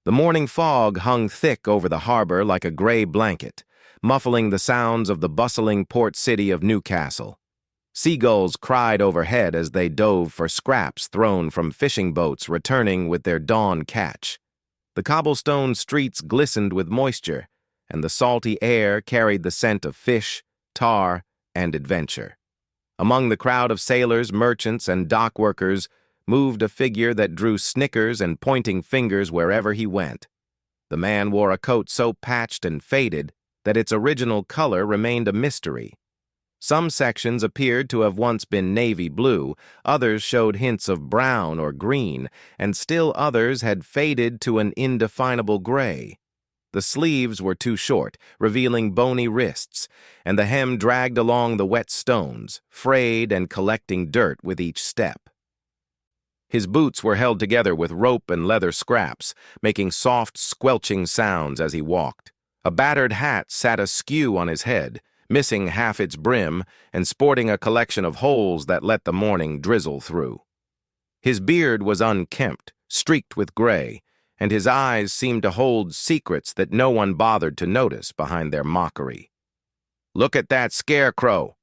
The morning fog hung thick over the harbor like a gray blanket, muffling the sounds of the bustling port city of Newcastle. Seagulls cried overhead as they dove for scraps thrown from fishing boats returning with their dawn catch. The cobblestone streets glistened with moisture, and the salty air carried the scent of fish, tar, and adventure. Among the crowd of sailors, merchants, and dock workers moved a figure that drew snickers and pointing fingers wherever he went. The man wore a coat so patched and faded that its original color remained a mystery. Some sections appeared to have once been navy blue, others showed hints of brown or green, and still others had faded to an indefinable gray. The sleeves were too short, revealing bony wrists, and the hem dragged along the wet stones, frayed and collecting dirt with each step. His boots were held together with rope and leather scraps, making soft, squelching sounds as he walked. A battered hat sat askew on his head, missing half its brim and sporting a collection of holes that let the morning drizzle through. His beard was unkempt, streaked with gray, and his eyes seemed to hold secrets that no one bothered to notice behind their mockery. "Look at that scarecrow,"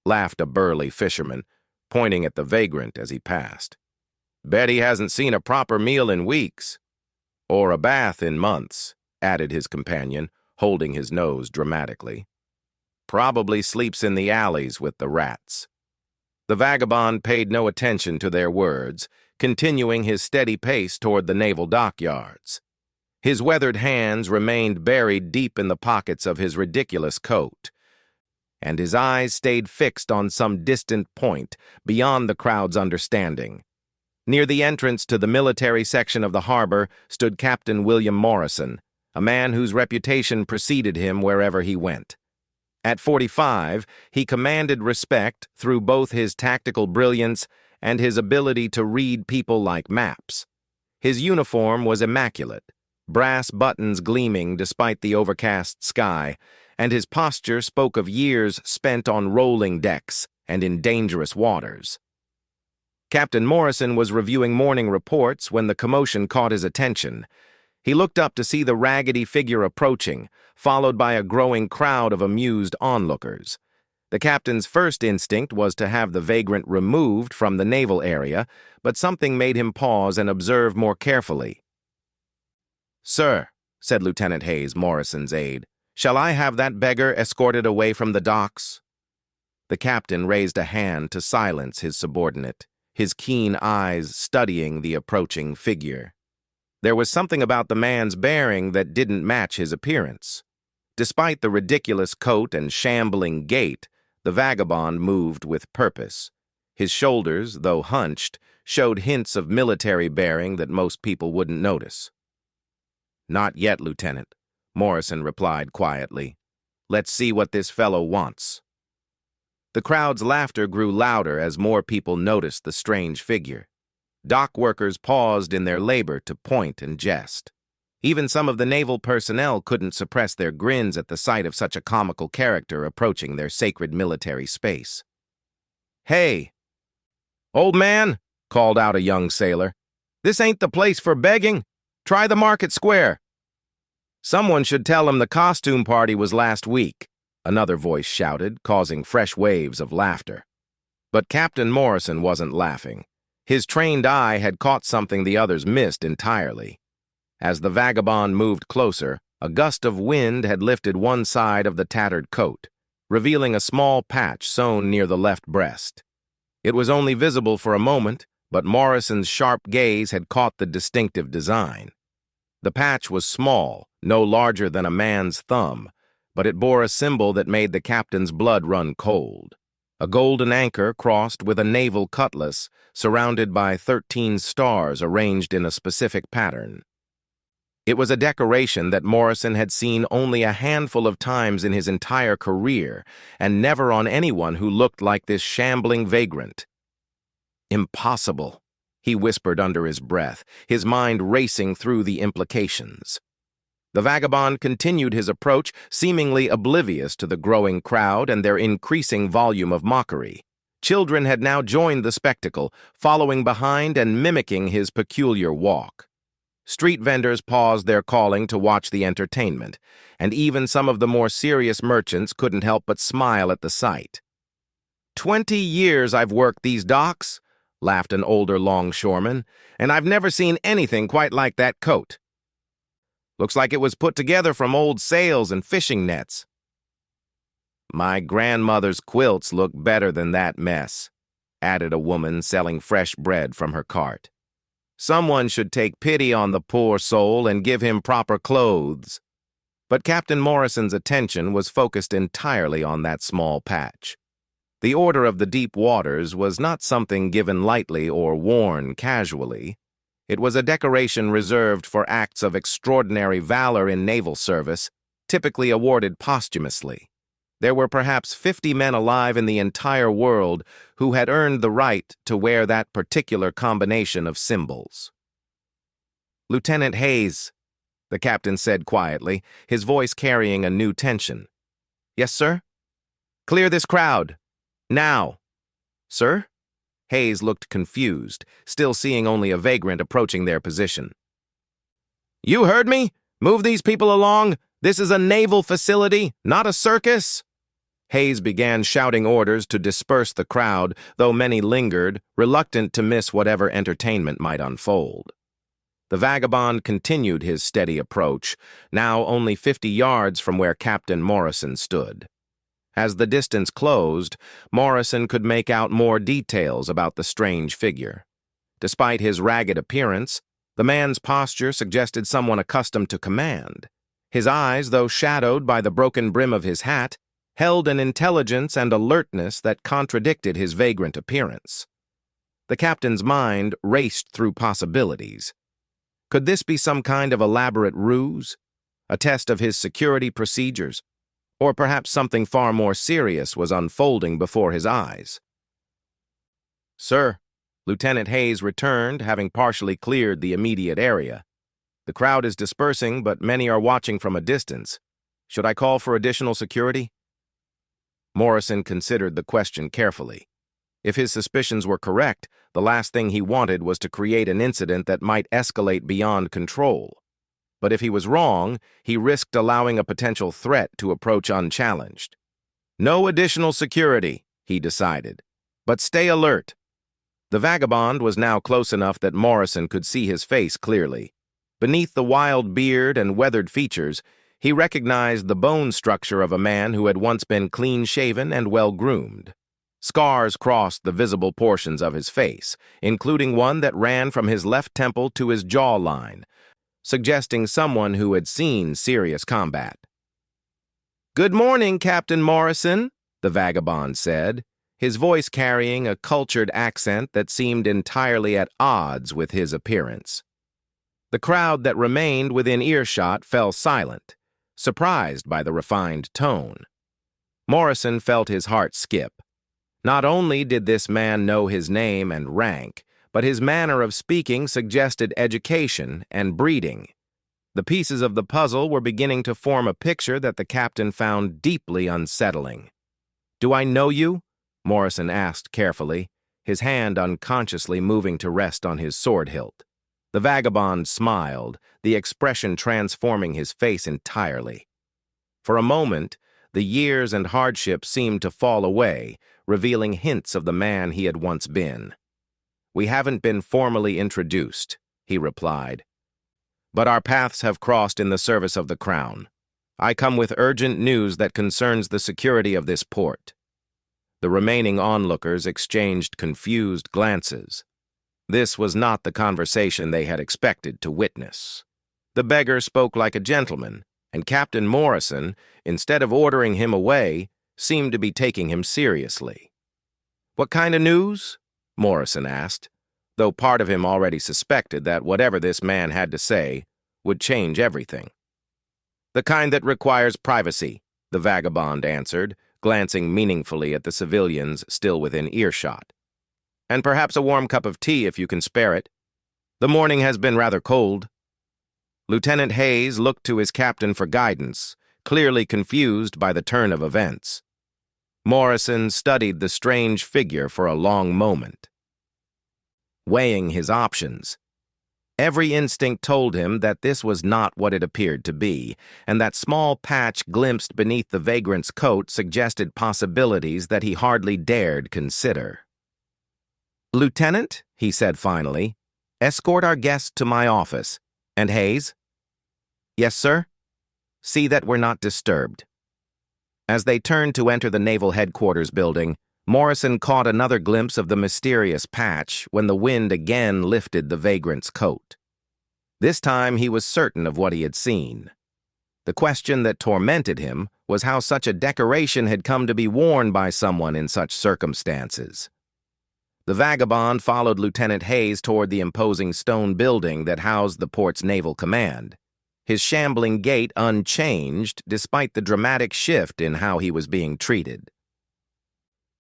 laughed a burly fisherman, pointing at the vagrant as he passed. "Bet he hasn't seen a proper meal in weeks." "Or a bath in months," added his companion, holding his nose dramatically. "Probably sleeps in the alleys with the rats." The vagabond paid no attention to their words, continuing his steady pace toward the naval dockyards. His weathered hands remained buried deep in the pockets of his ridiculous coat, and his eyes stayed fixed on some distant point beyond the crowd's understanding. Near the entrance to the military section of the harbor stood Captain William Morrison, a man whose reputation preceded him wherever he went. At 45, he commanded respect through both his tactical brilliance and his ability to read people like maps. His uniform was immaculate, brass buttons gleaming despite the overcast sky, and his posture spoke of years spent on rolling decks and in dangerous waters. Captain Morrison was reviewing morning reports when the commotion caught his attention. He looked up to see the raggedy figure approaching, followed by a growing crowd of amused onlookers. The captain's first instinct was to have the vagrant removed from the naval area, but something made him pause and observe more carefully. "Sir," said Lieutenant Hayes, Morrison's aide, "shall I have that beggar escorted away from the docks?" The captain raised a hand to silence his subordinate, his keen eyes studying the approaching figure. There was something about the man's bearing that didn't match his appearance. Despite the ridiculous coat and shambling gait, the vagabond moved with purpose. His shoulders, though hunched, showed hints of military bearing that most people wouldn't notice. "Not yet, Lieutenant," Morrison replied quietly. "Let's see what this fellow wants." The crowd's laughter grew louder as more people noticed the strange figure. Dock workers paused in their labor to point and jest. Even some of the naval personnel couldn't suppress their grins at the sight of such a comical character approaching their sacred military space. "Hey, old man," called out a young sailor, "this ain't the place for begging. Try the market square." "Someone should tell him the costume party was last week," another voice shouted, causing fresh waves of laughter. But Captain Morrison wasn't laughing. His trained eye had caught something the others missed entirely. As the vagabond moved closer, a gust of wind had lifted one side of the tattered coat, revealing a small patch sewn near the left breast. It was only visible for a moment, but Morrison's sharp gaze had caught the distinctive design. The patch was small, no larger than a man's thumb, but it bore a symbol that made the captain's blood run cold. A golden anchor crossed with a naval cutlass, surrounded by 13 stars arranged in a specific pattern. It was a decoration that Morrison had seen only a handful of times in his entire career, and never on anyone who looked like this shambling vagrant. "Impossible," he whispered under his breath, his mind racing through the implications. The vagabond continued his approach, seemingly oblivious to the growing crowd and their increasing volume of mockery. Children had now joined the spectacle, following behind and mimicking his peculiar walk. Street vendors paused their calling to watch the entertainment, and even some of the more serious merchants couldn't help but smile at the sight. 20 years I've worked these docks, laughed an older longshoreman, and I've never seen anything quite like that coat. Looks like it was put together from old sails and fishing nets. My grandmother's quilts look better than that mess, added a woman selling fresh bread from her cart. Someone should take pity on the poor soul and give him proper clothes. But Captain Morrison's attention was focused entirely on that small patch. The Order of the Deep Waters was not something given lightly or worn casually. It was a decoration reserved for acts of extraordinary valor in naval service, typically awarded posthumously. There were perhaps 50 men alive in the entire world who had earned the right to wear that particular combination of symbols. "Lieutenant Hayes," the captain said quietly, his voice carrying a new tension. "Yes, sir?" "Clear this crowd. Now." "Sir?" Hayes looked confused, still seeing only a vagrant approaching their position. "You heard me? Move these people along. This is a naval facility, not a circus." Hayes began shouting orders to disperse the crowd, though many lingered, reluctant to miss whatever entertainment might unfold. The Vagabond continued his steady approach, now only 50 yards from where Captain Morrison stood. As the distance closed, Morrison could make out more details about the strange figure. Despite his ragged appearance, the man's posture suggested someone accustomed to command. His eyes, though shadowed by the broken brim of his hat, held an intelligence and alertness that contradicted his vagrant appearance. The captain's mind raced through possibilities. Could this be some kind of elaborate ruse? A test of his security procedures? Or perhaps something far more serious was unfolding before his eyes? "Sir," Lieutenant Hayes returned, having partially cleared the immediate area. "The crowd is dispersing, but many are watching from a distance. Should I call for additional security?" Morrison considered the question carefully. If his suspicions were correct, the last thing he wanted was to create an incident that might escalate beyond control. But if he was wrong, he risked allowing a potential threat to approach unchallenged. "No additional security," he decided, "but stay alert." The Vagabond was now close enough that Morrison could see his face clearly. Beneath the wild beard and weathered features, he recognized the bone structure of a man who had once been clean-shaven and well-groomed. Scars crossed the visible portions of his face, including one that ran from his left temple to his jawline, suggesting someone who had seen serious combat. "Good morning, Captain Morrison," the Vagabond said, his voice carrying a cultured accent that seemed entirely at odds with his appearance. The crowd that remained within earshot fell silent, surprised by the refined tone. Morrison felt his heart skip. Not only did this man know his name and rank, but his manner of speaking suggested education and breeding. The pieces of the puzzle were beginning to form a picture that the captain found deeply unsettling. "Do I know you?" Morrison asked carefully, his hand unconsciously moving to rest on his sword hilt. The Vagabond smiled, the expression transforming his face entirely. For a moment, the years and hardships seemed to fall away, revealing hints of the man he had once been. "We haven't been formally introduced," he replied. "But our paths have crossed in the service of the Crown. I come with urgent news that concerns the security of this port." The remaining onlookers exchanged confused glances. This was not the conversation they had expected to witness. The beggar spoke like a gentleman, and Captain Morrison, instead of ordering him away, seemed to be taking him seriously. "What kind of news?" Morrison asked, though part of him already suspected that whatever this man had to say would change everything. "The kind that requires privacy," the Vagabond answered, glancing meaningfully at the civilians still within earshot. "And perhaps a warm cup of tea if you can spare it. The morning has been rather cold." Lieutenant Hayes looked to his captain for guidance, clearly confused by the turn of events. Morrison studied the strange figure for a long moment, weighing his options. Every instinct told him that this was not what it appeared to be, and that small patch glimpsed beneath the vagrant's coat suggested possibilities that he hardly dared consider. "Lieutenant," he said finally, "escort our guest to my office. And Hayes?" "Yes, sir." "See that we're not disturbed." As they turned to enter the Naval Headquarters building, Morrison caught another glimpse of the mysterious patch when the wind again lifted the vagrant's coat. This time he was certain of what he had seen. The question that tormented him was how such a decoration had come to be worn by someone in such circumstances. The Vagabond followed Lieutenant Hayes toward the imposing stone building that housed the port's naval command, his shambling gait unchanged despite the dramatic shift in how he was being treated.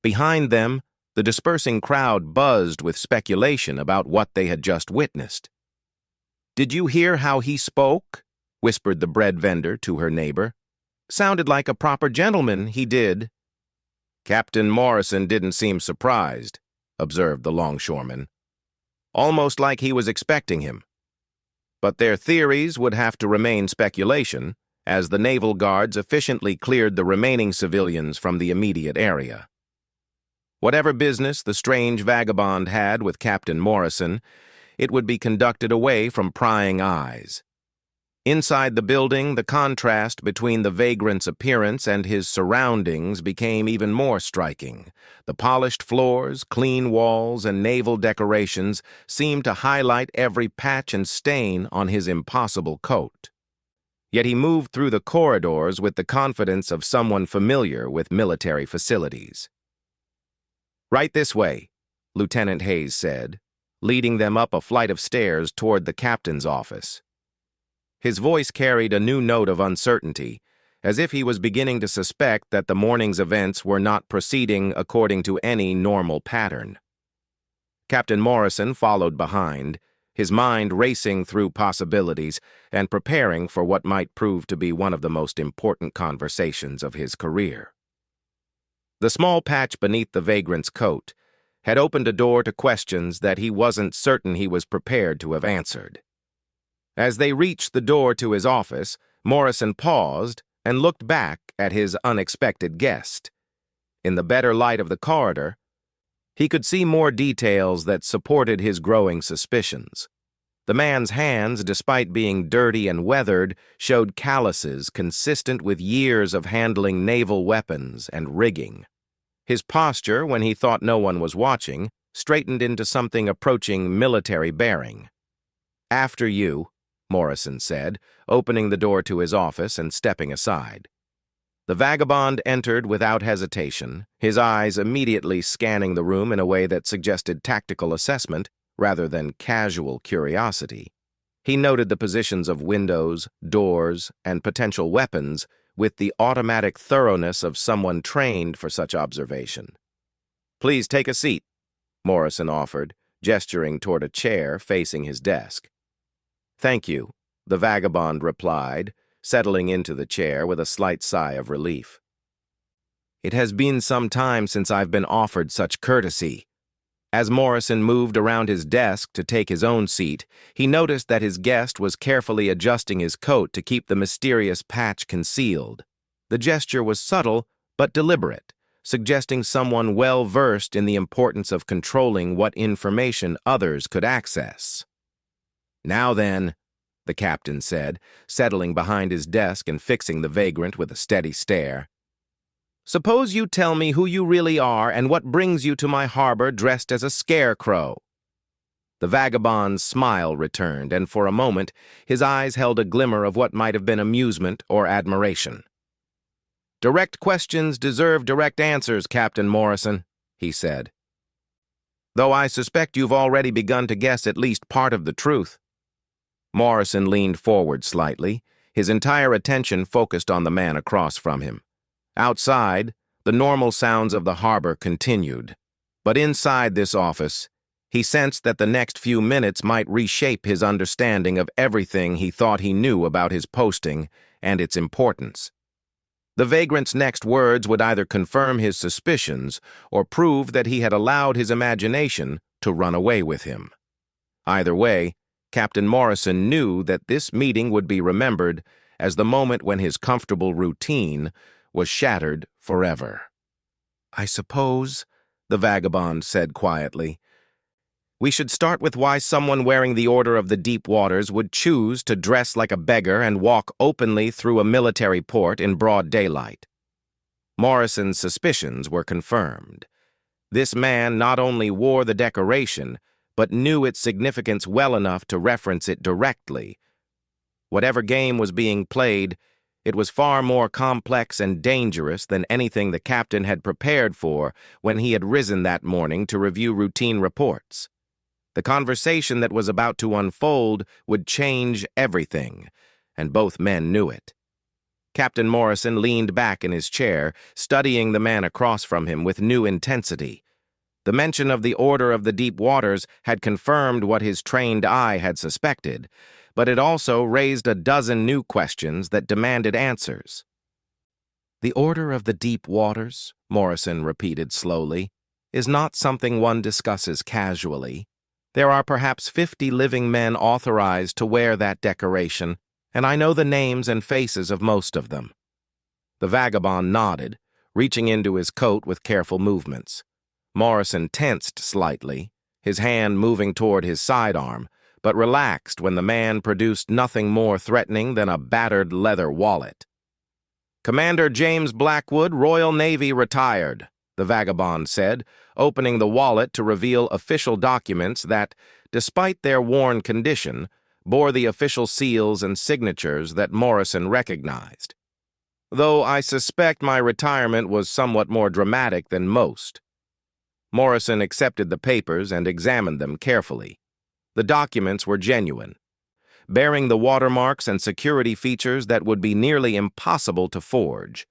Behind them, the dispersing crowd buzzed with speculation about what they had just witnessed. "Did you hear how he spoke?" whispered the bread vendor to her neighbor. "Sounded like a proper gentleman, he did." "Captain Morrison didn't seem surprised," observed the longshoreman. "Almost like he was expecting him. But their theories would have to remain speculation, as the naval guards efficiently cleared the remaining civilians from the immediate area. Whatever business the strange vagabond had with Captain Morrison, it would be conducted away from prying eyes. Inside the building, the contrast between the vagrant's appearance and his surroundings became even more striking. The polished floors, clean walls, and naval decorations seemed to highlight every patch and stain on his impossible coat. Yet he moved through the corridors with the confidence of someone familiar with military facilities. "Right this way," Lieutenant Hayes said, leading them up a flight of stairs toward the captain's office. His voice carried a new note of uncertainty, as if he was beginning to suspect that the morning's events were not proceeding according to any normal pattern. Captain Morrison followed behind, his mind racing through possibilities and preparing for what might prove to be one of the most important conversations of his career. The small patch beneath the vagrant's coat had opened a door to questions that he wasn't certain he was prepared to have answered. As they reached the door to his office, Morrison paused and looked back at his unexpected guest. In the better light of the corridor, he could see more details that supported his growing suspicions. The man's hands, despite being dirty and weathered, showed calluses consistent with years of handling naval weapons and rigging. His posture, when he thought no one was watching, straightened into something approaching military bearing. "After you," Morrison said, opening the door to his office and stepping aside. The vagabond entered without hesitation, his eyes immediately scanning the room in a way that suggested tactical assessment rather than casual curiosity. He noted the positions of windows, doors, and potential weapons with the automatic thoroughness of someone trained for such observation. "Please take a seat," Morrison offered, gesturing toward a chair facing his desk. "Thank you," the vagabond replied, settling into the chair with a slight sigh of relief. "It has been some time since I've been offered such courtesy." As Morrison moved around his desk to take his own seat, he noticed that his guest was carefully adjusting his coat to keep the mysterious patch concealed. The gesture was subtle but deliberate, suggesting someone well-versed in the importance of controlling what information others could access. "Now then," the captain said, settling behind his desk and fixing the vagrant with a steady stare. "Suppose you tell me who you really are and what brings you to my harbor dressed as a scarecrow." The vagabond's smile returned, and for a moment his eyes held a glimmer of what might have been amusement or admiration. "Direct questions deserve direct answers, Captain Morrison," he said. "Though I suspect you've already begun to guess at least part of the truth." Morrison leaned forward slightly, his entire attention focused on the man across from him. Outside, the normal sounds of the harbor continued, but inside this office, he sensed that the next few minutes might reshape his understanding of everything he thought he knew about his posting and its importance. The vagrant's next words would either confirm his suspicions or prove that he had allowed his imagination to run away with him. Either way, Captain Morrison knew that this meeting would be remembered as the moment when his comfortable routine was shattered forever. "I suppose," the vagabond said quietly, "we should start with why someone wearing the Order of the Deep Waters would choose to dress like a beggar and walk openly through a military port in broad daylight." Morrison's suspicions were confirmed. This man not only wore the decoration, but knew its significance well enough to reference it directly. Whatever game was being played, it was far more complex and dangerous than anything the captain had prepared for when he had risen that morning to review routine reports. The conversation that was about to unfold would change everything, and both men knew it. Captain Morrison leaned back in his chair, studying the man across from him with new intensity. The mention of the Order of the Deep Waters had confirmed what his trained eye had suspected, but it also raised a dozen new questions that demanded answers. "The Order of the Deep Waters," Morrison repeated slowly, "is not something one discusses casually. There are perhaps 50 living men authorized to wear that decoration, and I know the names and faces of most of them." The vagabond nodded, reaching into his coat with careful movements. Morrison tensed slightly, his hand moving toward his sidearm, but relaxed when the man produced nothing more threatening than a battered leather wallet. "Commander James Blackwood, Royal Navy, retired," the vagabond said, opening the wallet to reveal official documents that, despite their worn condition, bore the official seals and signatures that Morrison recognized. "Though I suspect my retirement was somewhat more dramatic than most." Morrison accepted the papers and examined them carefully. The documents were genuine, bearing the watermarks and security features that would be nearly impossible to forge.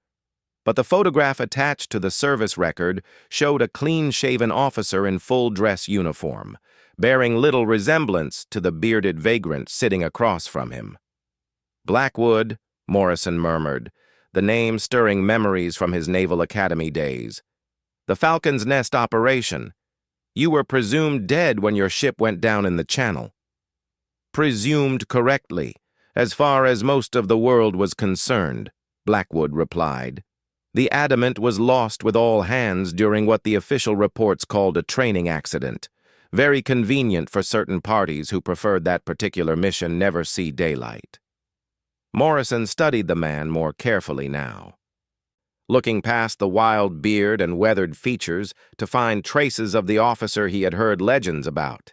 But the photograph attached to the service record showed a clean-shaven officer in full-dress uniform, bearing little resemblance to the bearded vagrant sitting across from him. "Blackwood," Morrison murmured, the name stirring memories from his Naval Academy days. "The Falcon's Nest operation. You were presumed dead when your ship went down in the Channel." "Presumed correctly, as far as most of the world was concerned," Blackwood replied. "The Adamant was lost with all hands during what the official reports called a training accident. Very convenient for certain parties who preferred that particular mission never see daylight." Morrison studied the man more carefully now, looking past the wild beard and weathered features to find traces of the officer he had heard legends about.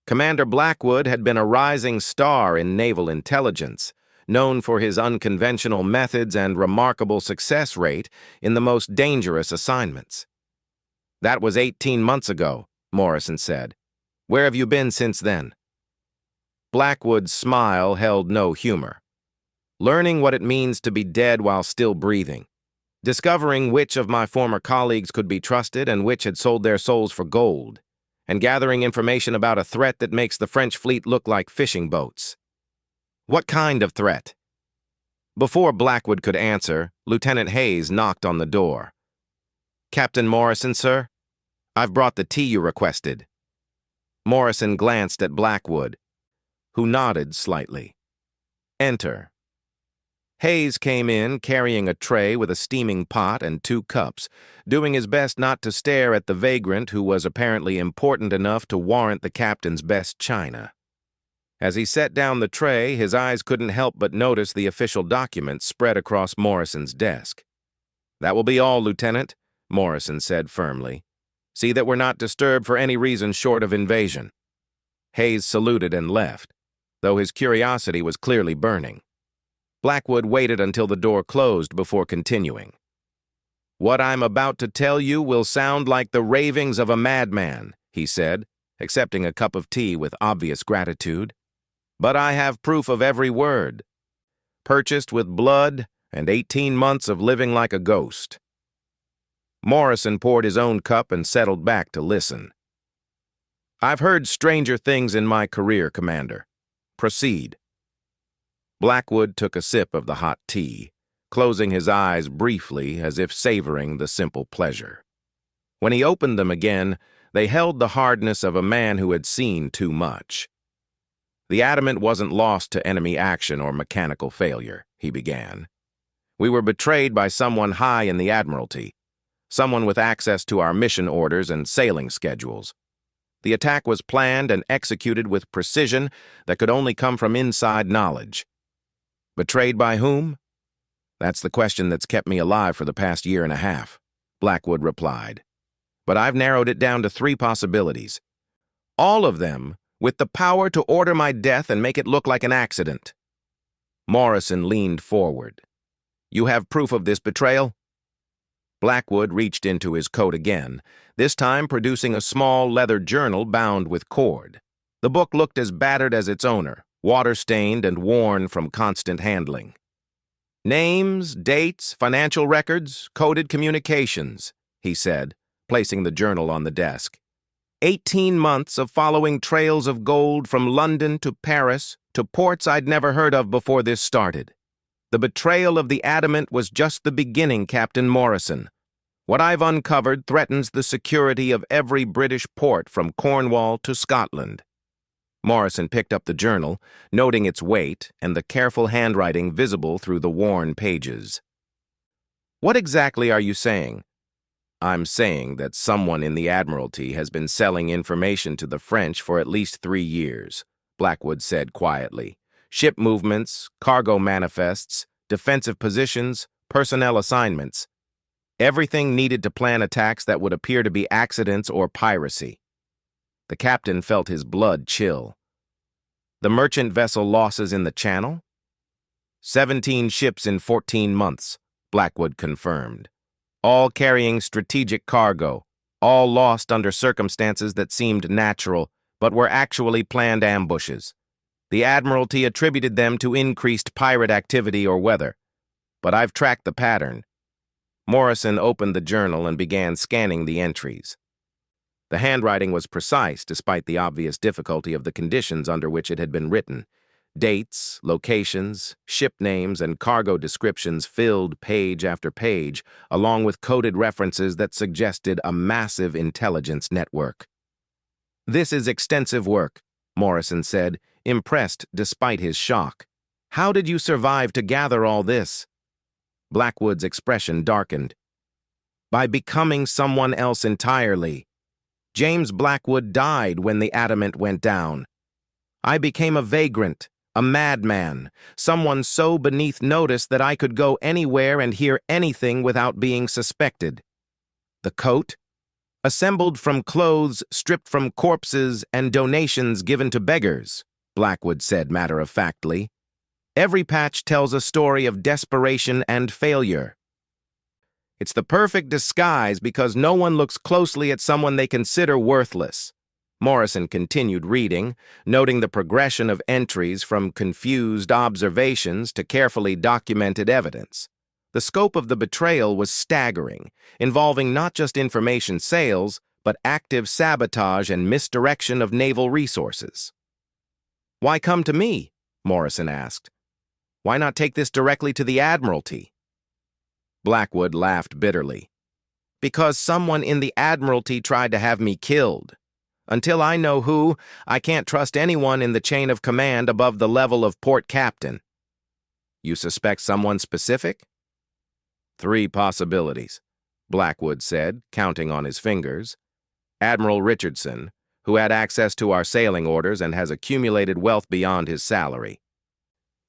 Commander Blackwood had been a rising star in naval intelligence, known for his unconventional methods and remarkable success rate in the most dangerous assignments. "That was 18 months ago," Morrison said. "Where have you been since then?" Blackwood's smile held no humor. "Learning what it means to be dead while still breathing. Discovering which of my former colleagues could be trusted and which had sold their souls for gold. And gathering information about a threat that makes the French fleet look like fishing boats." "What kind of threat?" Before Blackwood could answer, Lieutenant Hayes knocked on the door. "Captain Morrison, sir? I've brought the tea you requested." Morrison glanced at Blackwood, who nodded slightly. "Enter." Hayes came in carrying a tray with a steaming pot and 2 cups, doing his best not to stare at the vagrant who was apparently important enough to warrant the captain's best china. As he set down the tray, his eyes couldn't help but notice the official documents spread across Morrison's desk. "That will be all, Lieutenant," Morrison said firmly. "See that we're not disturbed for any reason short of invasion." Hayes saluted and left, though his curiosity was clearly burning. Blackwood waited until the door closed before continuing. "What I'm about to tell you will sound like the ravings of a madman," he said, accepting a cup of tea with obvious gratitude. "But I have proof of every word. Purchased with blood and 18 months of living like a ghost." Morrison poured his own cup and settled back to listen. "I've heard stranger things in my career, Commander. Proceed." Blackwood took a sip of the hot tea, closing his eyes briefly as if savoring the simple pleasure. When he opened them again, they held the hardness of a man who had seen too much. The Adamant wasn't lost to enemy action or mechanical failure, he began. We were betrayed by someone high in the Admiralty, someone with access to our mission orders and sailing schedules. The attack was planned and executed with precision that could only come from inside knowledge. Betrayed by whom? That's the question that's kept me alive for the past year and a half, Blackwood replied. But I've narrowed it down to 3 possibilities. All of them with the power to order my death and make it look like an accident. Morrison leaned forward. You have proof of this betrayal? Blackwood reached into his coat again, this time producing a small leather journal bound with cord. The book looked as battered as its owner, water-stained and worn from constant handling. Names, dates, financial records, coded communications, he said, placing the journal on the desk. 18 months of following trails of gold from London to Paris to ports I'd never heard of before this started. The betrayal of the Adamant was just the beginning, Captain Morrison. What I've uncovered threatens the security of every British port from Cornwall to Scotland. Morrison picked up the journal, noting its weight and the careful handwriting visible through the worn pages. What exactly are you saying? I'm saying that someone in the Admiralty has been selling information to the French for at least 3 years, Blackwood said quietly. Ship movements, cargo manifests, defensive positions, personnel assignments. Everything needed to plan attacks that would appear to be accidents or piracy. The captain felt his blood chill. The merchant vessel losses in the Channel? 17 ships in 14 months, Blackwood confirmed. All carrying strategic cargo, all lost under circumstances that seemed natural, but were actually planned ambushes. The Admiralty attributed them to increased pirate activity or weather, but I've tracked the pattern. Morrison opened the journal and began scanning the entries. The handwriting was precise despite the obvious difficulty of the conditions under which it had been written. Dates, locations, ship names, and cargo descriptions filled page after page, along with coded references that suggested a massive intelligence network. This is extensive work, Morrison said, impressed despite his shock. How did you survive to gather all this? Blackwood's expression darkened. By becoming someone else entirely. James Blackwood died when the Adamant went down. I became a vagrant, a madman, someone so beneath notice that I could go anywhere and hear anything without being suspected. The coat? Assembled from clothes stripped from corpses and donations given to beggars, Blackwood said matter-of-factly. Every patch tells a story of desperation and failure. It's the perfect disguise because no one looks closely at someone they consider worthless. Morrison continued reading, noting the progression of entries from confused observations to carefully documented evidence. The scope of the betrayal was staggering, involving not just information sales, but active sabotage and misdirection of naval resources. Why come to me? Morrison asked. Why not take this directly to the Admiralty? Blackwood laughed bitterly. Because someone in the Admiralty tried to have me killed. Until I know who, I can't trust anyone in the chain of command above the level of port captain. You suspect someone specific? 3 possibilities, Blackwood said, counting on his fingers. Admiral Richardson, who had access to our sailing orders and has accumulated wealth beyond his salary.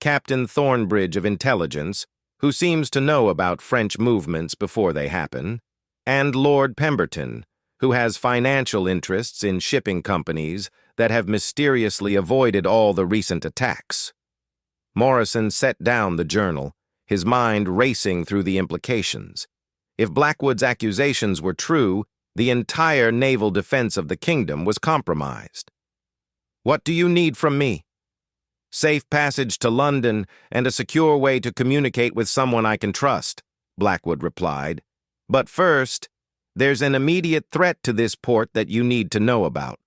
Captain Thornbridge of Intelligence, who seems to know about French movements before they happen, and Lord Pemberton, who has financial interests in shipping companies that have mysteriously avoided all the recent attacks. Morrison set down the journal, his mind racing through the implications. If Blackwood's accusations were true, the entire naval defense of the kingdom was compromised. What do you need from me? Safe passage to London and a secure way to communicate with someone I can trust, Blackwood replied. But first, there's an immediate threat to this port that you need to know about.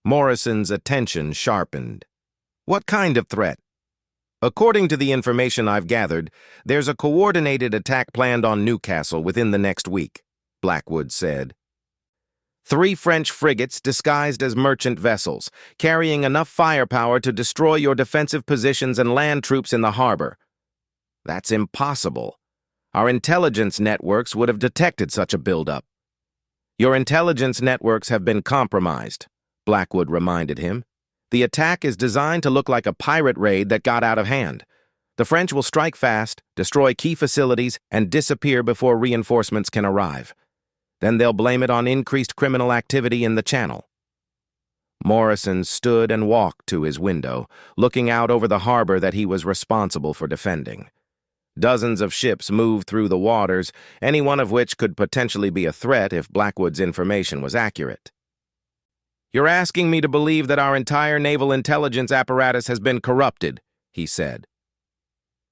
Morrison's attention sharpened. What kind of threat? According to the information I've gathered, there's a coordinated attack planned on Newcastle within the next week, Blackwood said. 3 French frigates disguised as merchant vessels, carrying enough firepower to destroy your defensive positions and land troops in the harbor. That's impossible. Our intelligence networks would have detected such a buildup. Your intelligence networks have been compromised, Blackwood reminded him. The attack is designed to look like a pirate raid that got out of hand. The French will strike fast, destroy key facilities, and disappear before reinforcements can arrive. Then they'll blame it on increased criminal activity in the Channel. Morrison stood and walked to his window, looking out over the harbor that he was responsible for defending. Dozens of ships moved through the waters, any one of which could potentially be a threat if Blackwood's information was accurate. "You're asking me to believe that our entire naval intelligence apparatus has been corrupted," he said.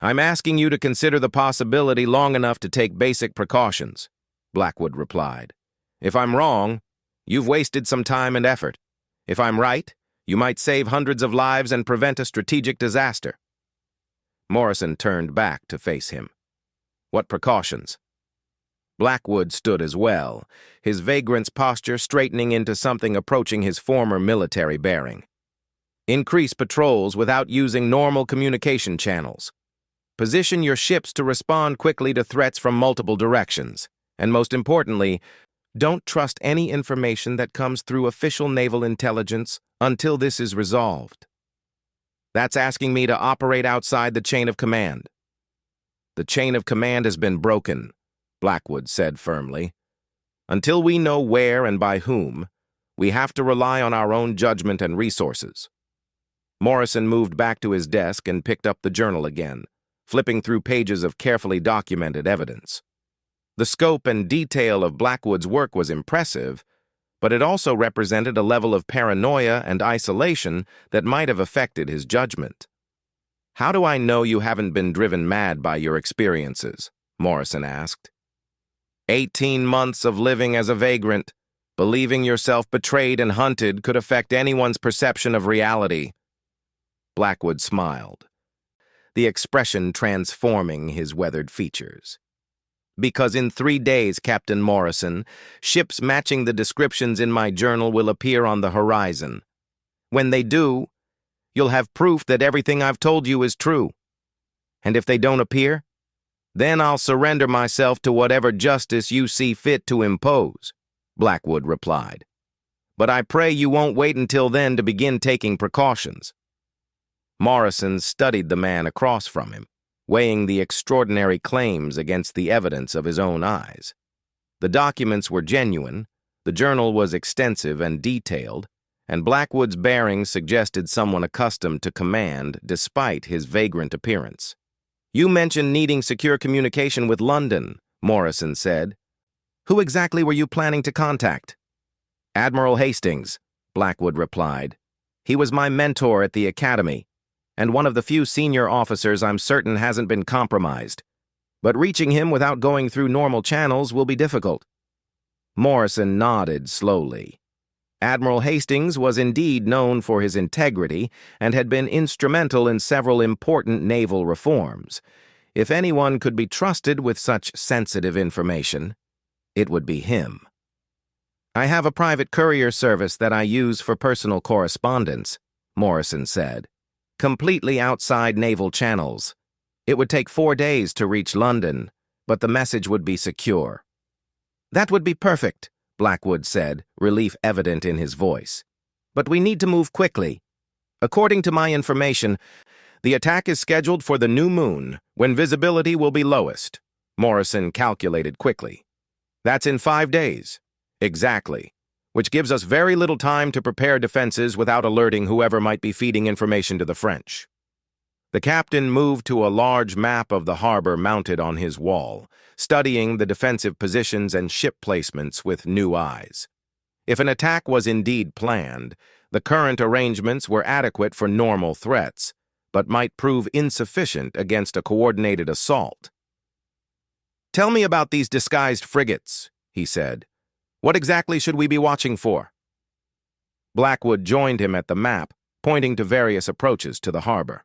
"I'm asking you to consider the possibility long enough to take basic precautions," Blackwood replied. "If I'm wrong, you've wasted some time and effort. If I'm right, you might save hundreds of lives and prevent a strategic disaster." Morrison turned back to face him. "What precautions?" Blackwood stood as well, his vagrant's posture straightening into something approaching his former military bearing. "Increase patrols without using normal communication channels. Position your ships to respond quickly to threats from multiple directions. And most importantly, don't trust any information that comes through official naval intelligence until this is resolved. That's asking me to operate outside the chain of command." "The chain of command has been broken," Blackwood said firmly. "Until we know where and by whom, we have to rely on our own judgment and resources." Morrison moved back to his desk and picked up the journal again, flipping through pages of carefully documented evidence. The scope and detail of Blackwood's work was impressive, but it also represented a level of paranoia and isolation that might have affected his judgment. "How do I know you haven't been driven mad by your experiences?" Morrison asked. 18 months of living as a vagrant, believing yourself betrayed and hunted could affect anyone's perception of reality. Blackwood smiled, the expression transforming his weathered features. "Because in 3 days, Captain Morrison, ships matching the descriptions in my journal will appear on the horizon. When they do, you'll have proof that everything I've told you is true. And if they don't appear, then I'll surrender myself to whatever justice you see fit to impose," Blackwood replied. "But I pray you won't wait until then to begin taking precautions." Morrison studied the man across from him, weighing the extraordinary claims against the evidence of his own eyes. The documents were genuine, the journal was extensive and detailed, and Blackwood's bearings suggested someone accustomed to command despite his vagrant appearance. "You mentioned needing secure communication with London," Morrison said. "Who exactly were you planning to contact?" "Admiral Hastings," Blackwood replied. "He was my mentor at the academy, and one of the few senior officers I'm certain hasn't been compromised. But reaching him without going through normal channels will be difficult." Morrison nodded slowly. Admiral Hastings was indeed known for his integrity and had been instrumental in several important naval reforms. If anyone could be trusted with such sensitive information, it would be him. "I have a private courier service that I use for personal correspondence," Morrison said. "Completely outside naval channels. It would take 4 days to reach London, but the message would be secure." "That would be perfect," Blackwood said, relief evident in his voice. "But we need to move quickly. According to my information, the attack is scheduled for the new moon, when visibility will be lowest." Morrison calculated quickly. "That's in 5 days." "Exactly. Which gives us very little time to prepare defenses without alerting whoever might be feeding information to the French." The captain moved to a large map of the harbor mounted on his wall, studying the defensive positions and ship placements with new eyes. If an attack was indeed planned, the current arrangements were adequate for normal threats, but might prove insufficient against a coordinated assault. "Tell me about these disguised frigates," he said. "What exactly should we be watching for?" Blackwood joined him at the map, pointing to various approaches to the harbor.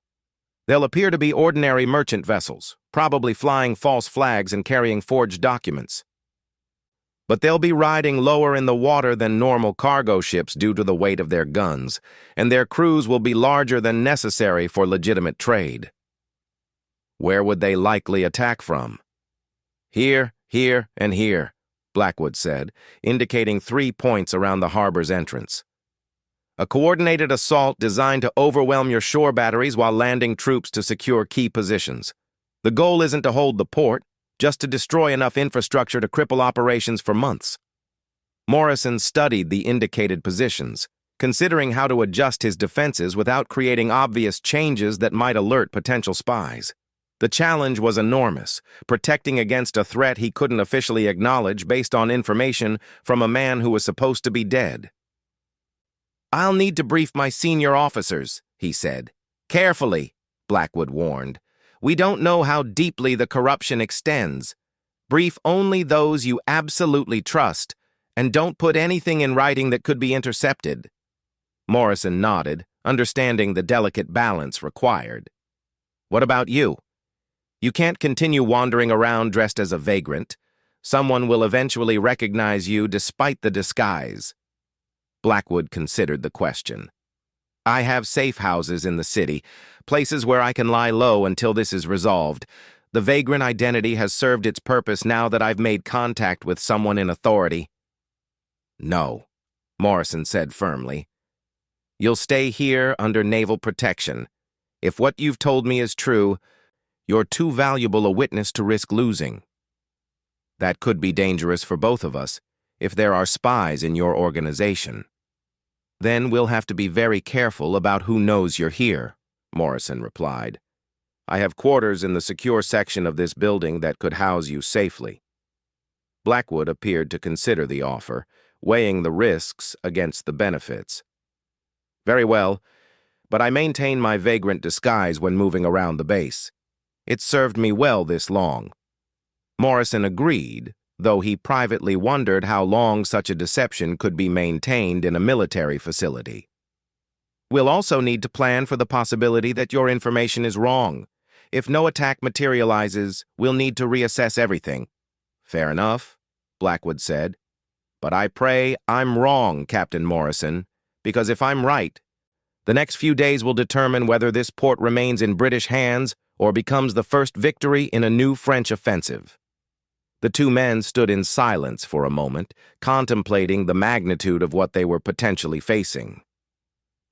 "They'll appear to be ordinary merchant vessels, probably flying false flags and carrying forged documents." But they'll be riding lower in the water than normal cargo ships due to the weight of their guns, and their crews will be larger than necessary for legitimate trade. Where would they likely attack from? Here, here, and here, Blackwood said, indicating 3 points around the harbor's entrance. A coordinated assault designed to overwhelm your shore batteries while landing troops to secure key positions. The goal isn't to hold the port, just to destroy enough infrastructure to cripple operations for months. Morrison studied the indicated positions, considering how to adjust his defenses without creating obvious changes that might alert potential spies. The challenge was enormous, protecting against a threat he couldn't officially acknowledge based on information from a man who was supposed to be dead. "I'll need to brief my senior officers," he said. "Carefully," Blackwood warned. "We don't know how deeply the corruption extends. Brief only those you absolutely trust, and don't put anything in writing that could be intercepted." Morrison nodded, understanding the delicate balance required. "What about you? You can't continue wandering around dressed as a vagrant. Someone will eventually recognize you despite the disguise." Blackwood considered the question. "I have safe houses in the city, places where I can lie low until this is resolved. The vagrant identity has served its purpose now that I've made contact with someone in authority." "No," Morrison said firmly. "You'll stay here under naval protection. If what you've told me is true, you're too valuable a witness to risk losing. That could be dangerous for both of us if there are spies in your organization. Then we'll have to be very careful about who knows you're here," Morrison replied. "I have quarters in the secure section of this building that could house you safely." Blackwood appeared to consider the offer, weighing the risks against the benefits. "Very well, but I maintain my vagrant disguise when moving around the base. It's served me well this long." Morrison agreed, though he privately wondered how long such a deception could be maintained in a military facility. "We'll also need to plan for the possibility that your information is wrong. If no attack materializes, we'll need to reassess everything." "Fair enough," Blackwood said. "But I pray I'm wrong, Captain Morrison, because if I'm right, the next few days will determine whether this port remains in British hands or becomes the first victory in a new French offensive." The two men stood in silence for a moment, contemplating the magnitude of what they were potentially facing.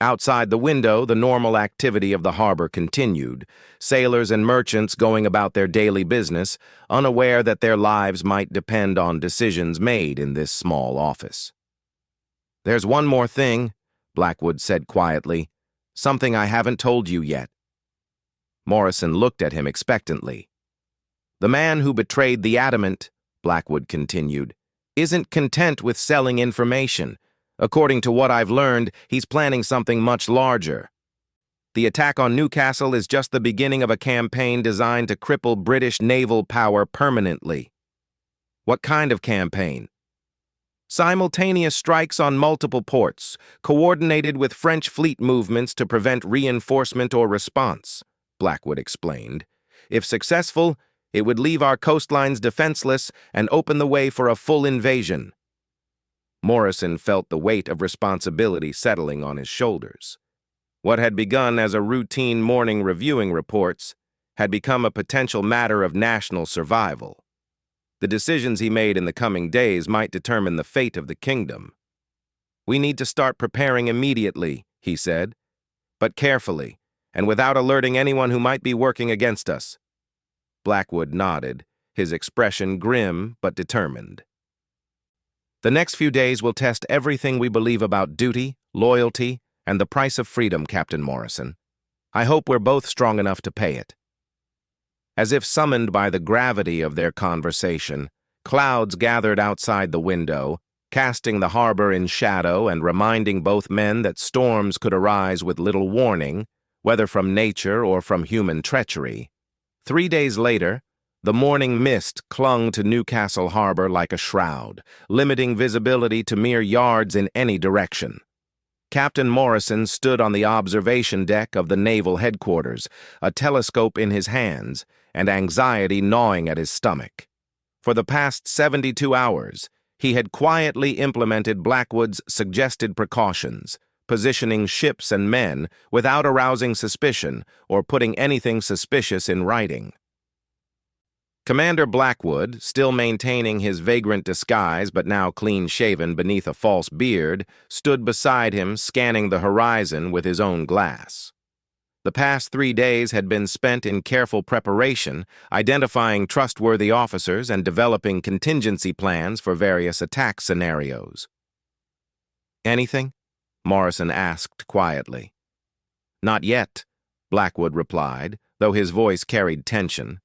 Outside the window, the normal activity of the harbor continued, sailors and merchants going about their daily business, unaware that their lives might depend on decisions made in this small office. "There's one more thing," Blackwood said quietly, "something I haven't told you yet." Morrison looked at him expectantly. "The man who betrayed the Adamant," Blackwood continued, "isn't content with selling information. According to what I've learned, he's planning something much larger. The attack on Newcastle is just the beginning of a campaign designed to cripple British naval power permanently." "What kind of campaign?" "Simultaneous strikes on multiple ports, coordinated with French fleet movements to prevent reinforcement or response," Blackwood explained. "If successful, it would leave our coastlines defenseless and open the way for a full invasion." Morrison felt the weight of responsibility settling on his shoulders. What had begun as a routine morning reviewing reports had become a potential matter of national survival. The decisions he made in the coming days might determine the fate of the kingdom. "We need to start preparing immediately," he said, "but carefully, and without alerting anyone who might be working against us." Blackwood nodded, his expression grim but determined. "The next few days will test everything we believe about duty, loyalty, and the price of freedom, Captain Morrison. I hope we're both strong enough to pay it." As if summoned by the gravity of their conversation, clouds gathered outside the window, casting the harbor in shadow and reminding both men that storms could arise with little warning, whether from nature or from human treachery. 3 days later, the morning mist clung to Newcastle Harbor like a shroud, limiting visibility to mere yards in any direction. Captain Morrison stood on the observation deck of the naval headquarters, a telescope in his hands, and anxiety gnawing at his stomach. For the past 72 hours, He had quietly implemented Blackwood's suggested precautions, positioning ships and men without arousing suspicion or putting anything suspicious in writing. Commander Blackwood, still maintaining his vagrant disguise but now clean-shaven beneath a false beard, stood beside him scanning the horizon with his own glass. The past 3 days had been spent in careful preparation, identifying trustworthy officers and developing contingency plans for various attack scenarios. "Anything?" Morrison asked quietly. "Not yet," Blackwood replied, though his voice carried tension.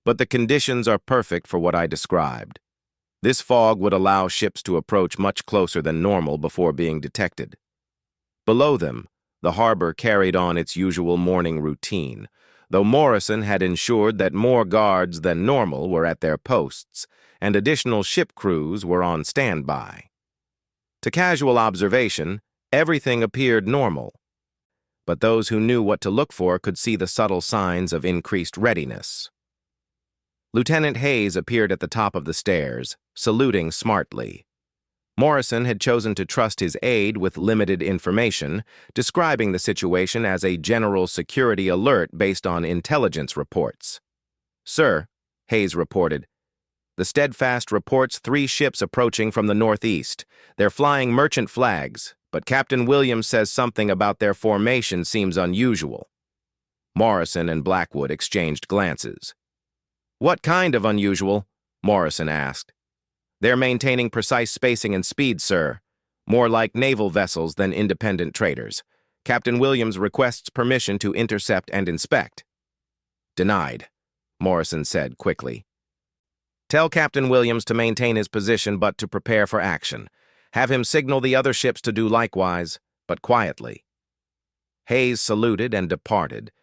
"But the conditions are perfect for what I described. This fog would allow ships to approach much closer than normal before being detected." Below them, the harbor carried on its usual morning routine, though Morrison had ensured that more guards than normal were at their posts and additional ship crews were on standby. To casual observation, everything appeared normal, but those who knew what to look for could see the subtle signs of increased readiness. Lieutenant Hayes appeared at the top of the stairs, saluting smartly. Morrison had chosen to trust his aide with limited information, describing the situation as a general security alert based on intelligence reports. "Sir," Hayes reported, "the Steadfast reports 3 ships approaching from the northeast. They're flying merchant flags, but Captain Williams says something about their formation seems unusual." Morrison and Blackwood exchanged glances. "What kind of unusual?" Morrison asked. "They're maintaining precise spacing and speed, sir. More like naval vessels than independent traders. Captain Williams requests permission to intercept and inspect." "Denied," Morrison said quickly. "Tell Captain Williams to maintain his position but to prepare for action. Have him signal the other ships to do likewise, but quietly." Hayes saluted and departed,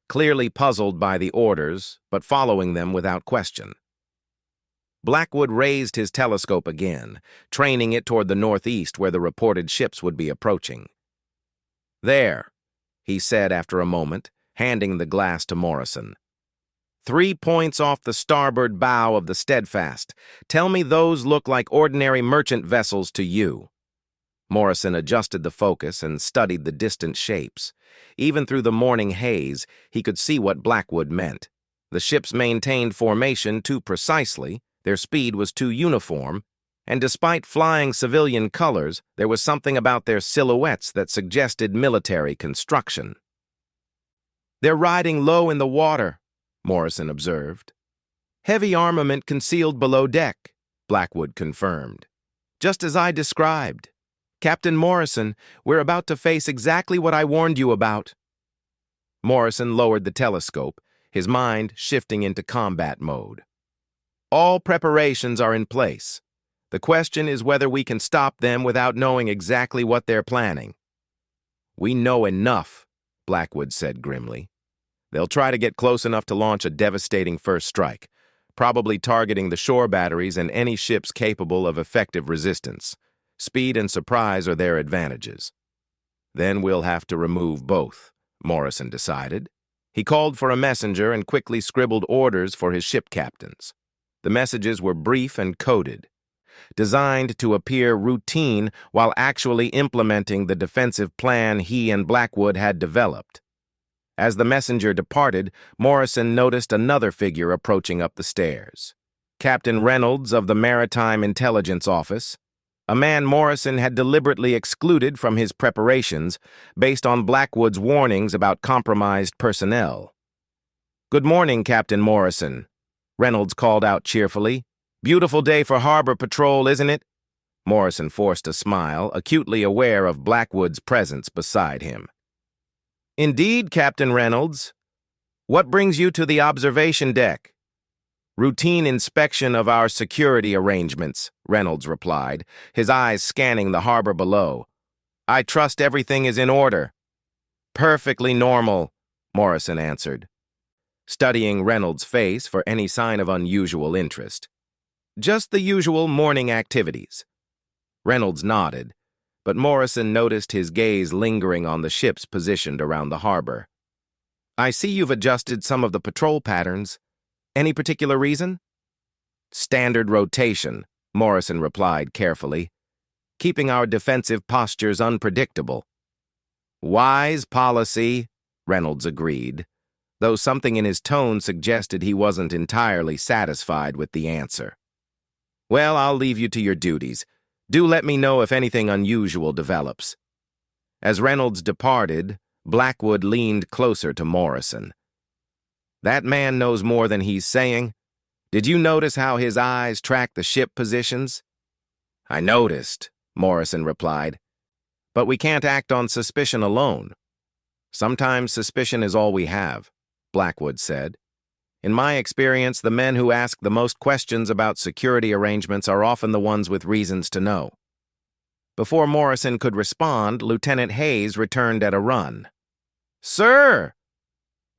clearly puzzled by the orders, but following them without question. Blackwood raised his telescope again, training it toward the northeast where the reported ships would be approaching. "There," he said after a moment, handing the glass to Morrison. 3 points off the starboard bow of the Steadfast. Tell me those look like ordinary merchant vessels to you." Morrison adjusted the focus and studied the distant shapes. Even through the morning haze, he could see what Blackwood meant. The ships maintained formation too precisely, their speed was too uniform, and despite flying civilian colors, there was something about their silhouettes that suggested military construction. "They're riding low in the water," Morrison observed. "Heavy armament concealed below deck," Blackwood confirmed. "Just as I described. Captain Morrison, we're about to face exactly what I warned you about." Morrison lowered the telescope, his mind shifting into combat mode. "All preparations are in place. The question is whether we can stop them without knowing exactly what they're planning." "We know enough," Blackwood said grimly. "They'll try to get close enough to launch a devastating first strike, probably targeting the shore batteries and any ships capable of effective resistance. Speed and surprise are their advantages. Then we'll have to remove both," Morrison decided. He called for a messenger and quickly scribbled orders for his ship captains. The messages were brief and coded, designed to appear routine while actually implementing the defensive plan he and Blackwood had developed. As the messenger departed, Morrison noticed another figure approaching up the stairs. Captain Reynolds of the Maritime Intelligence Office, a man Morrison had deliberately excluded from his preparations based on Blackwood's warnings about compromised personnel. "Good morning, Captain Morrison," Reynolds called out cheerfully. "Beautiful day for harbor patrol, isn't it?" Morrison forced a smile, acutely aware of Blackwood's presence beside him. "Indeed, Captain Reynolds. What brings you to the observation deck?" "Routine inspection of our security arrangements," Reynolds replied, his eyes scanning the harbor below. "I trust everything is in order." "Perfectly normal," Morrison answered, studying Reynolds' face for any sign of unusual interest. "Just the usual morning activities." Reynolds nodded, but Morrison noticed his gaze lingering on the ships positioned around the harbor. "I see you've adjusted some of the patrol patterns. Any particular reason?" "Standard rotation," Morrison replied carefully, keeping our defensive postures unpredictable. Wise policy, Reynolds agreed, though something in his tone suggested he wasn't entirely satisfied with the answer. Well, I'll leave you to your duties. Do let me know if anything unusual develops. As Reynolds departed, Blackwood leaned closer to Morrison. That man knows more than he's saying. Did you notice how his eyes track the ship positions? I noticed, Morrison replied. But we can't act on suspicion alone. Sometimes suspicion is all we have, Blackwood said. In my experience, the men who ask the most questions about security arrangements are often the ones with reasons to know. Before Morrison could respond, Lieutenant Hayes returned at a run. Sir!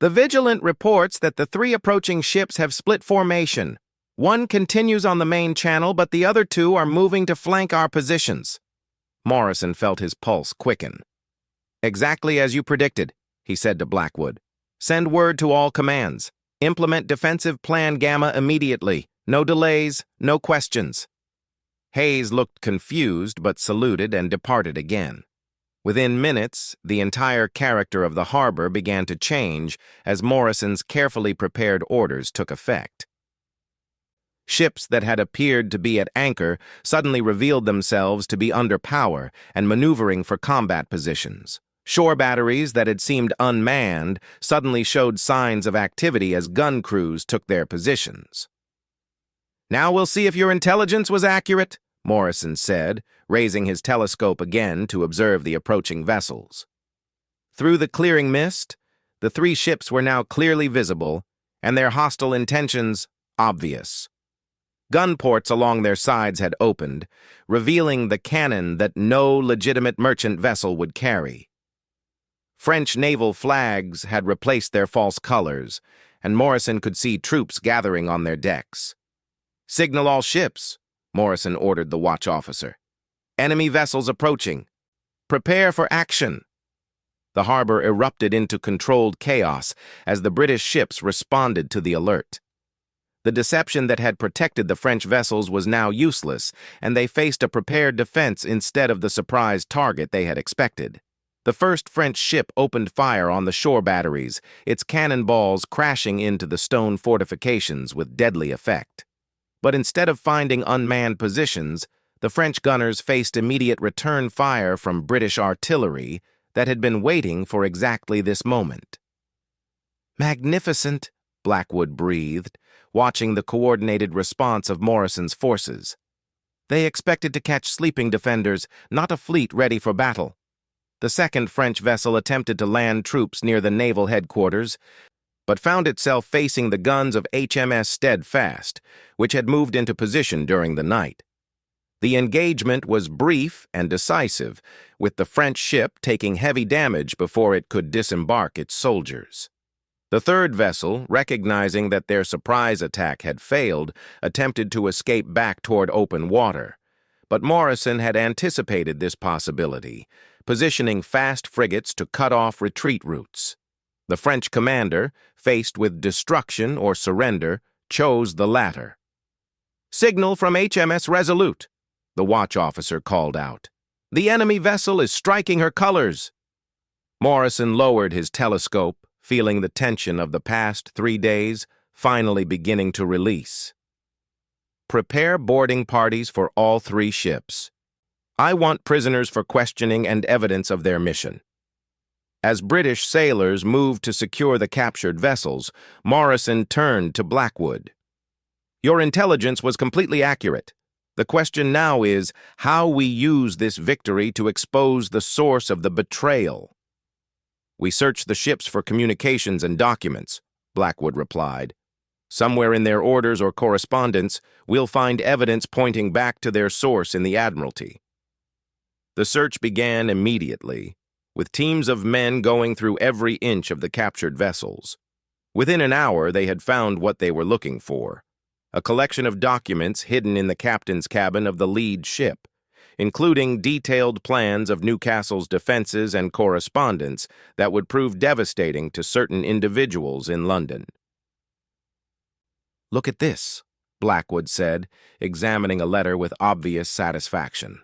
The Vigilant reports that the 3 approaching ships have split formation. One continues on the main channel, but the other 2 are moving to flank our positions. Morrison felt his pulse quicken. Exactly as you predicted, he said to Blackwood. Send word to all commands. Implement Defensive Plan Gamma immediately. No delays, no questions. Hayes looked confused but saluted and departed again. Within minutes, the entire character of the harbor began to change as Morrison's carefully prepared orders took effect. Ships that had appeared to be at anchor suddenly revealed themselves to be under power and maneuvering for combat positions. Shore batteries that had seemed unmanned suddenly showed signs of activity as gun crews took their positions. Now we'll see if your intelligence was accurate, Morrison said, raising his telescope again to observe the approaching vessels. Through the clearing mist, the 3 ships were now clearly visible, and their hostile intentions obvious. Gun ports along their sides had opened, revealing the cannon that no legitimate merchant vessel would carry. French naval flags had replaced their false colors, and Morrison could see troops gathering on their decks. Signal all ships, Morrison ordered the watch officer. Enemy vessels approaching. Prepare for action. The harbor erupted into controlled chaos as the British ships responded to the alert. The deception that had protected the French vessels was now useless, and they faced a prepared defense instead of the surprise target they had expected. The first French ship opened fire on the shore batteries, its cannonballs crashing into the stone fortifications with deadly effect. But instead of finding unmanned positions, the French gunners faced immediate return fire from British artillery that had been waiting for exactly this moment. Magnificent, Blackwood breathed, watching the coordinated response of Morrison's forces. They expected to catch sleeping defenders, not a fleet ready for battle. The second French vessel attempted to land troops near the naval headquarters, but found itself facing the guns of HMS Steadfast, which had moved into position during the night. The engagement was brief and decisive, with the French ship taking heavy damage before it could disembark its soldiers. The third vessel, recognizing that their surprise attack had failed, attempted to escape back toward open water. But Morrison had anticipated this possibility, positioning fast frigates to cut off retreat routes. The French commander, faced with destruction or surrender, chose the latter. Signal from HMS Resolute, the watch officer called out. The enemy vessel is striking her colors. Morrison lowered his telescope, feeling the tension of the past 3 days finally beginning to release. Prepare boarding parties for all 3 ships. I want prisoners for questioning and evidence of their mission. As British sailors moved to secure the captured vessels, Morrison turned to Blackwood. Your intelligence was completely accurate. The question now is how we use this victory to expose the source of the betrayal. We searched the ships for communications and documents, Blackwood replied. Somewhere in their orders or correspondence, we'll find evidence pointing back to their source in the Admiralty. The search began immediately, with teams of men going through every inch of the captured vessels. Within an hour, they had found what they were looking for, a collection of documents hidden in the captain's cabin of the lead ship, including detailed plans of Newcastle's defenses and correspondence that would prove devastating to certain individuals in London. Look at this, Blackwood said, examining a letter with obvious satisfaction.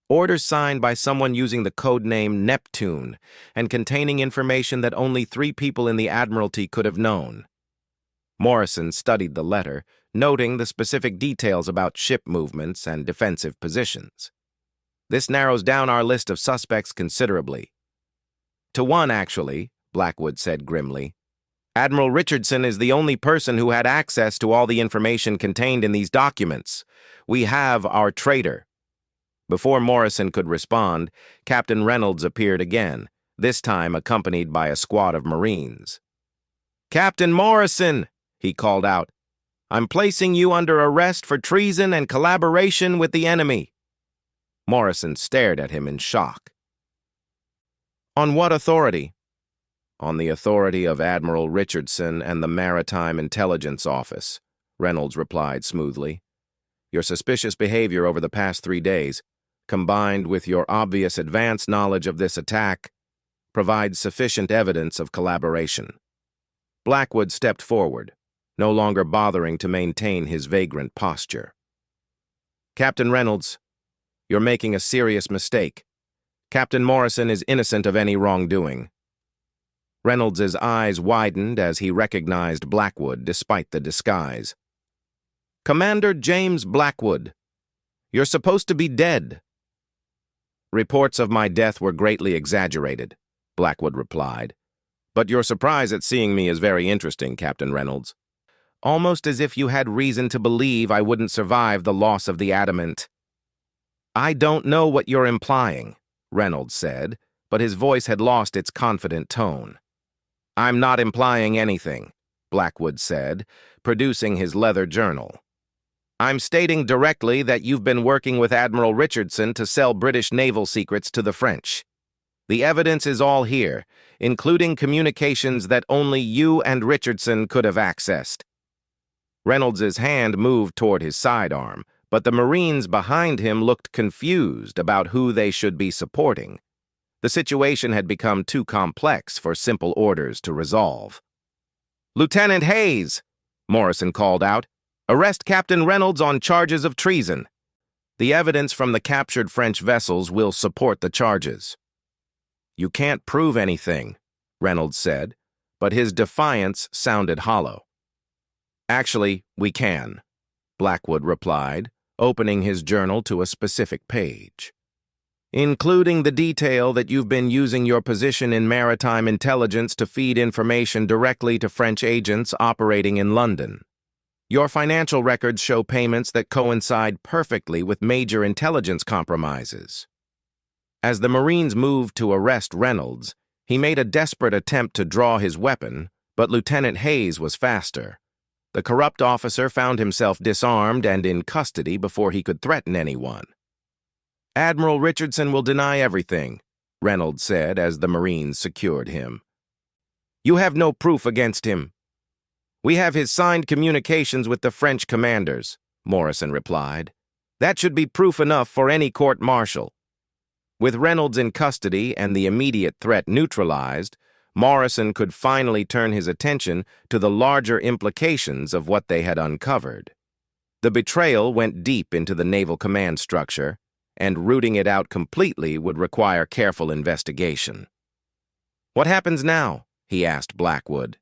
Orders signed by someone using the code name Neptune and containing information that only 3 people in the Admiralty could have known. Morrison studied the letter, noting the specific details about ship movements and defensive positions. This narrows down our list of suspects considerably. To 1, actually, Blackwood said grimly. Admiral Richardson is the only person who had access to all the information contained in these documents. We have our traitor. Before Morrison could respond, Captain Reynolds appeared again, this time accompanied by a squad of Marines. "Captain Morrison," he called out, "I'm placing you under arrest for treason and collaboration with the enemy." Morrison stared at him in shock. "On what authority?" "On the authority of Admiral Richardson and the Maritime Intelligence Office," Reynolds replied smoothly. "Your suspicious behavior over the past 3 days, combined with your obvious advanced knowledge of this attack, provides sufficient evidence of collaboration." Blackwood stepped forward, no longer bothering to maintain his vagrant posture. "Captain Reynolds, you're making a serious mistake. Captain Morrison is innocent of any wrongdoing." Reynolds's eyes widened as he recognized Blackwood despite the disguise. "Commander James Blackwood, you're supposed to be dead." "Reports of my death were greatly exaggerated," Blackwood replied. "But your surprise at seeing me is very interesting, Captain Reynolds. Almost as if you had reason to believe I wouldn't survive the loss of the adamant." "I don't know what you're implying," Reynolds said, but his voice had lost its confident tone. "I'm not implying anything," Blackwood said, producing his leather journal. "I'm stating directly that you've been working with Admiral Richardson to sell British naval secrets to the French. The evidence is all here, including communications that only you and Richardson could have accessed." Reynolds's hand moved toward his sidearm, but the Marines behind him looked confused about who they should be supporting. The situation had become too complex for simple orders to resolve. "Lieutenant Hayes," Morrison called out, "arrest Captain Reynolds on charges of treason. The evidence from the captured French vessels will support the charges." "You can't prove anything," Reynolds said, but his defiance sounded hollow. "Actually, we can," Blackwood replied, opening his journal to a specific page. "Including the detail that you've been using your position in maritime intelligence to feed information directly to French agents operating in London. Your financial records show payments that coincide perfectly with major intelligence compromises." As the Marines moved to arrest Reynolds, he made a desperate attempt to draw his weapon, but Lieutenant Hayes was faster. The corrupt officer found himself disarmed and in custody before he could threaten anyone. "Admiral Richardson will deny everything," Reynolds said as the Marines secured him. "You have no proof against him." "We have his signed communications with the French commanders," Morrison replied. "That should be proof enough for any court-martial." With Reynolds in custody and the immediate threat neutralized, Morrison could finally turn his attention to the larger implications of what they had uncovered. The betrayal went deep into the naval command structure, and rooting it out completely would require careful investigation. "What happens now?" he asked Blackwood.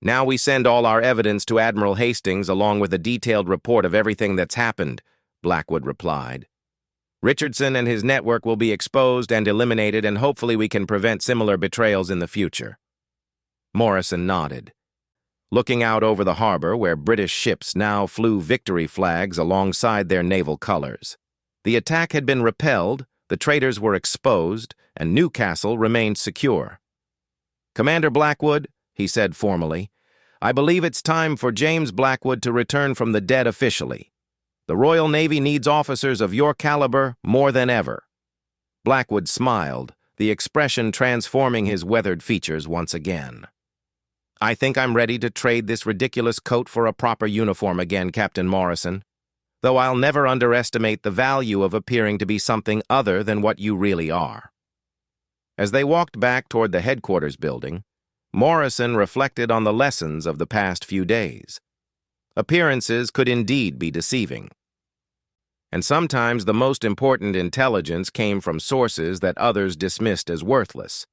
"Now we send all our evidence to Admiral Hastings along with a detailed report of everything that's happened," Blackwood replied. "Richardson and his network will be exposed and eliminated, and hopefully we can prevent similar betrayals in the future." Morrison nodded. Looking out over the harbor where British ships now flew victory flags alongside their naval colors. The attack had been repelled, the traitors were exposed, and Newcastle remained secure. "Commander Blackwood," he said formally, "I believe it's time for James Blackwood to return from the dead officially. The Royal Navy needs officers of your caliber more than ever." Blackwood smiled, the expression transforming his weathered features once again. "I think I'm ready to trade this ridiculous coat for a proper uniform again, Captain Morrison, though I'll never underestimate the value of appearing to be something other than what you really are." As they walked back toward the headquarters building, Morrison reflected on the lessons of the past few days. Appearances could indeed be deceiving. And sometimes the most important intelligence came from sources that others dismissed as worthless.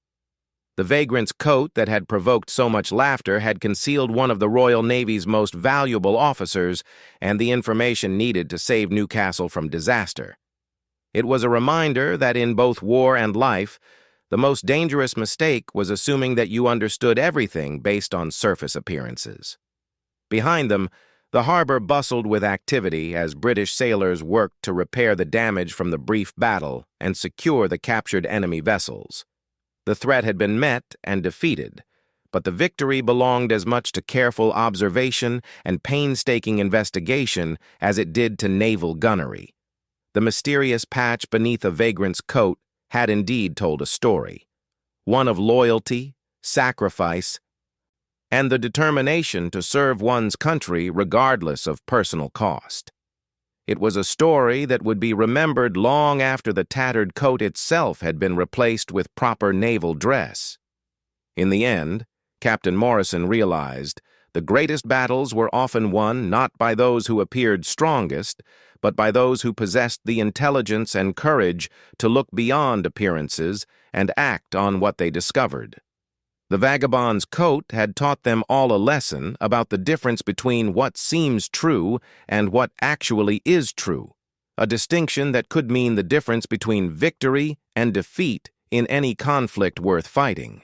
The vagrant's coat that had provoked so much laughter had concealed one of the Royal Navy's most valuable officers and the information needed to save Newcastle from disaster. It was a reminder that in both war and life, the most dangerous mistake was assuming that you understood everything based on surface appearances. Behind them, the harbor bustled with activity as British sailors worked to repair the damage from the brief battle and secure the captured enemy vessels. The threat had been met and defeated, but the victory belonged as much to careful observation and painstaking investigation as it did to naval gunnery. The mysterious patch beneath a vagrant's coat had indeed told a story, one of loyalty, sacrifice, and the determination to serve one's country regardless of personal cost. It was a story that would be remembered long after the tattered coat itself had been replaced with proper naval dress. In the end, Captain Morrison realized the greatest battles were often won not by those who appeared strongest, but by those who possessed the intelligence and courage to look beyond appearances and act on what they discovered. The vagabond's coat had taught them all a lesson about the difference between what seems true and what actually is true, a distinction that could mean the difference between victory and defeat in any conflict worth fighting.